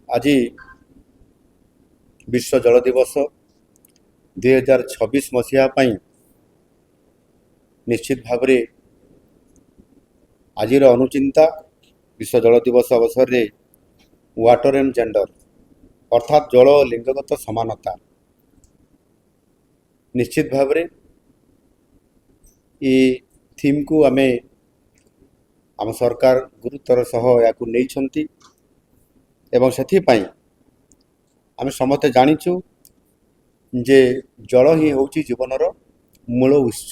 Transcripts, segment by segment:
आज विश्व जल दिवस 2026 मसीहा निश्चित भाव आज अनुचिंता विश्व जल दिवस अवसर में वाटर एंड जेंडर अर्थात जल और लिंगगत समानता निश्चित भाव ये थीम को आम सरकार गुरुत्वर सह या नहीं एवं से आम समस्ते जाचु जे जल ही हूँ जीवनर मूल उत्स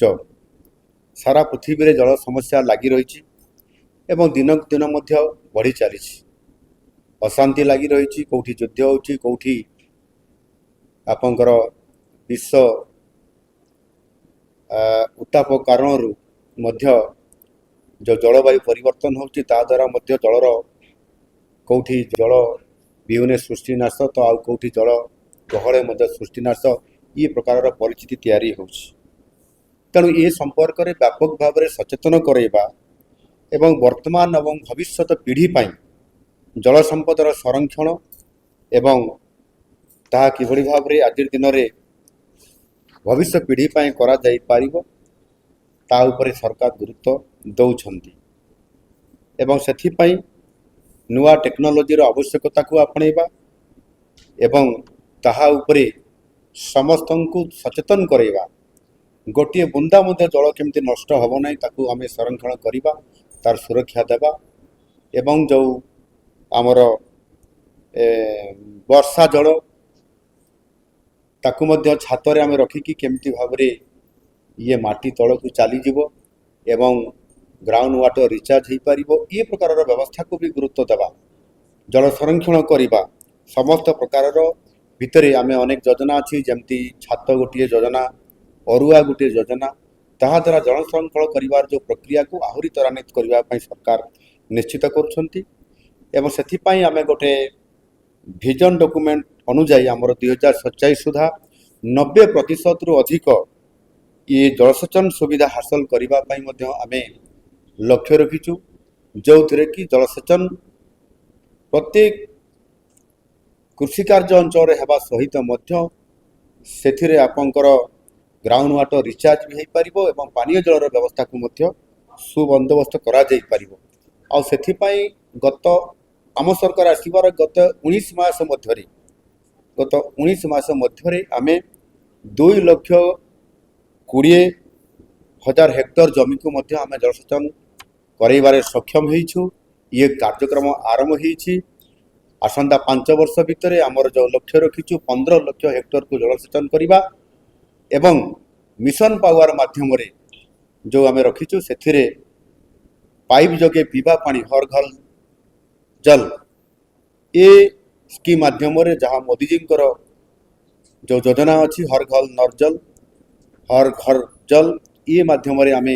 सारा पृथ्वी में जल समस्या लगी रही एवं दिन दिन बढ़ी चली अशांति लगी रही कौटी युद्ध होची कौटी आपंकर विश्व उत्ताप कारण जो जलवायु परिवर्तन होची ता द्वारा जलर कौटी जल विहुने सृष्टिनाश तो आउ कौटी जल गहले सृष्टिनाश ये प्रकार परिस्थिति तैयारी होची तेणु ये संपर्क में व्यापक भाव में सचेतन करवा एवं वर्तमान एवं भविष्यत पीढ़ी पाई जल संपदर संरक्षण एवं ताहा किभली भाव में आज दिन में भविष्य पीढ़ी पाई करा जाई पारिबो ता उपरे सरकार गुरुत्व दौरान एवं से नुआ टेक्नोलोजी आवश्यकता को आपणेबा एवं ताहा उपरे समस्त को सचेतन करवा गोटे बुंदा जल केमती नष्ट हम ना ताकू आम संरक्षण करवा तार सुरक्षा देवा एवं जो आमर वर्षा जल ताकू मध्य छातरे आम रखिकी केमती भाव ये माटी तल को चलीज एवं ग्राउंड वाटर रिचार्ज हो पार ये प्रकार व्यवस्था को भी गुरुत्व देवा जल संरक्षण करवा समस्त प्रकार भितर आम अनेक योजना अच्छी जमती छात गोटे योजना अरुआ गोटे योजना ताहा द्वारा जल संरक्षण कर जो प्रक्रिया को आहरी त्वरान्वित करने सरकार निश्चित करुँच आम गोटे विजन डॉक्यूमेंट अनुजाई आमर 2047 सुधा 90% रु अधिक ये जलसेचन सुविधा हासिल करने आम लक्ष्य रखीचु जो थे कि जलसेचन प्रत्येक कृषि कार्य अंचल होगा सहित से आपंकर ग्राउंड वाटर रिचार्ज भी हो पार एवं पानीय जलर व्यवस्था को सुबंदोबस्त कर गत आम सरकार आसबार गत 19 मास मध्य आम 2,20,000 हेक्टर जमी को आम जलसेचन करवारे सक्षम होइछु। ये कार्यक्रम आरंभ होइछि। आसंता 5 वर्ष भितर आमर जो लक्ष्य रखीचु 15 लाख हेक्टर को जलसेचन करवा एवं मिशन पावर माध्यम जो आम रखीचु से पाइप जोगे पीवा पानी हर घर जल ये स्कीम माध्यम जहाँ मोदी जी जो योजना अच्छी हर घर नल जल हर घर जल ये माध्यम आम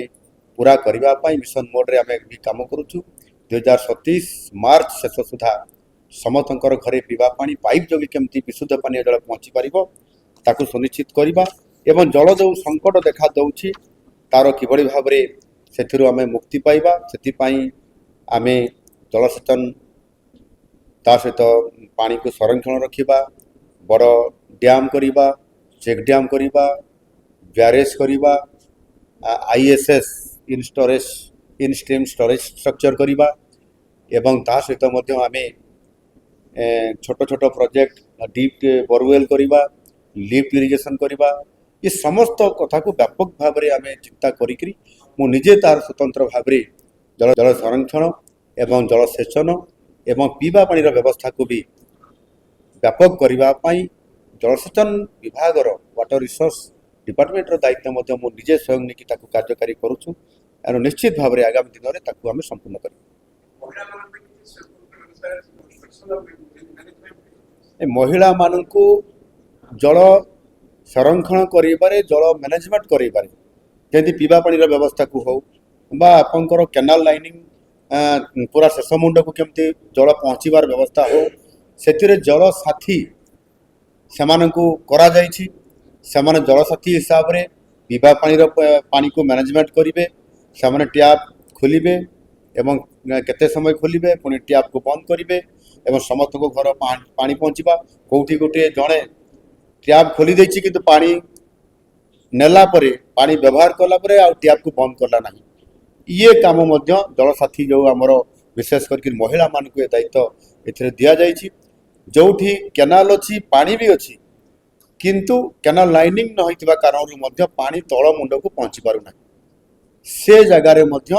पूरा करने मिशन मोड्रे आम भी कम करुचु। 2027 मार्च शेष सुधा समस्त घरे पीवा पानी पाइप जोगे केमती विशुद्ध पानी जल पहुँची पार सुनिश्चित करवा एवं जल जो संकट देखा दौची तार किभली भाव से आम मुक्ति पाइबा से आम जलसेचन ता सहित पानी को संरक्षण रखा बड़ डैम करवा चेक डैम करवा ब्यारेज करवा ISS इन स्ट्रीम स्टोरेज स्ट्रक्चर करवा एवं ता सहित आम छोट छोट प्रोजेक्ट डीप बोरवेल करवा लिफ्ट इरिगेशन करवा ये समस्त कथा को व्यापक भाव में आम चिंता करी मुझे तार स्वतंत्र भाव जल संरक्षण एवं जलसेचन एवं पीवा पानी व्यवस्था को भी व्यापक करने जलसेचन विभाग वाटर रिसोर्स डिपार्टमेंट दायित्व मुझे स्वयं नहीं कार्यकारी करुचु एवं निश्चित भाव में आगामी दिन में आम संपूर्ण कर महिला मान को जल संरक्षण कर जल मैनेजमेंट कर पीवा पानी व्यवस्था को हो आपंकर केनाल लाइनिंग पूरा शेष मुंड को केमती जल पहुँचबार व्यवस्था हो से जल साथी से जल साथी हिसाब से पीवा पानी को मैनेजमेंट करेंगे से टैप खोलिए एवं केते समय खोलिए पुणी टैप को बंद करेंगे ଏବଂ ସମସ୍ତଙ୍କ ଘର ପାଣି ପହଞ୍ଚିବା। କେଉଁଠି ଗୋଟିଏ ଜଣେ ଟ୍ୟାପ୍ ଖୋଲି ଦେଇଛି କିନ୍ତୁ ପାଣି ନେଲା ପରେ ପାଣି ବ୍ୟବହାର କଲା ପରେ ଆଉ ଟ୍ୟାପ୍କୁ ବନ୍ଦ କଲା ନାହିଁ। ଇଏ କାମ ମଧ୍ୟ ଜଳସାଥୀ ଯେଉଁ ଆମର ବିଶେଷ କରିକି ମହିଳାମାନଙ୍କୁ ଏ ଦାୟିତ୍ୱ ଏଥିରେ ଦିଆଯାଇଛି। ଯେଉଁଠି କେନାଲ ଅଛି ପାଣି ବି ଅଛି କିନ୍ତୁ କେନାଲ ଲାଇନିଂ ନ ହୋଇଥିବା କାରଣରୁ ମଧ୍ୟ ପାଣି ତଳ ମୁଣ୍ଡକୁ ପହଞ୍ଚି ପାରୁନାହିଁ। ସେ ଜାଗାରେ ମଧ୍ୟ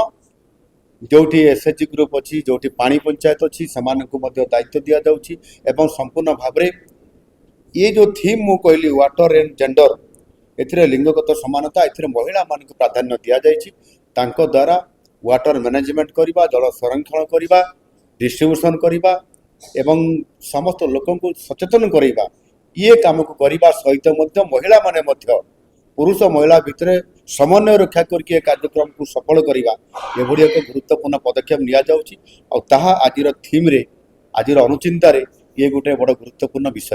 ଯେଉଁଠି ଏସ୍ଏଚ୍ଜି ଗ୍ରୁପ୍ ଅଛି, ଯେଉଁଠି ପାଣି ପଞ୍ଚାୟତ ଅଛି, ସେମାନଙ୍କୁ ମଧ୍ୟ ଦାୟିତ୍ୱ ଦିଆଯାଉଛି ଏବଂ ସମ୍ପୂର୍ଣ୍ଣ ଭାବରେ ये जो थीम मु कहली वाटर एंड जेंडर, एथिरे लिंगगत समानता, एथिरे महिलाମାନଙ୍କୁ प्राधान्य दिया जायछि। तांको द्वारा वाटर मैनेजमेंट करिबा, जल संरक्षण करिबा, डिस्ट्रीब्यूशन करिबा एवं समस्त लोकंकु सचेतन करिबा, ये काम को करिबा सहित मध्य महिला माने मध्य पुरुष महिला भितरे समन्वय रक्षा करके ए कार्यक्रम को सफल करिबा एभली एक गुरुत्वपूर्ण पदक्षेप निया जाउछि। आ ताहा आजिर थीम रे, आजिर अनुचिंता रे ये गोटे बड़ गुरुत्वपूर्ण विषय।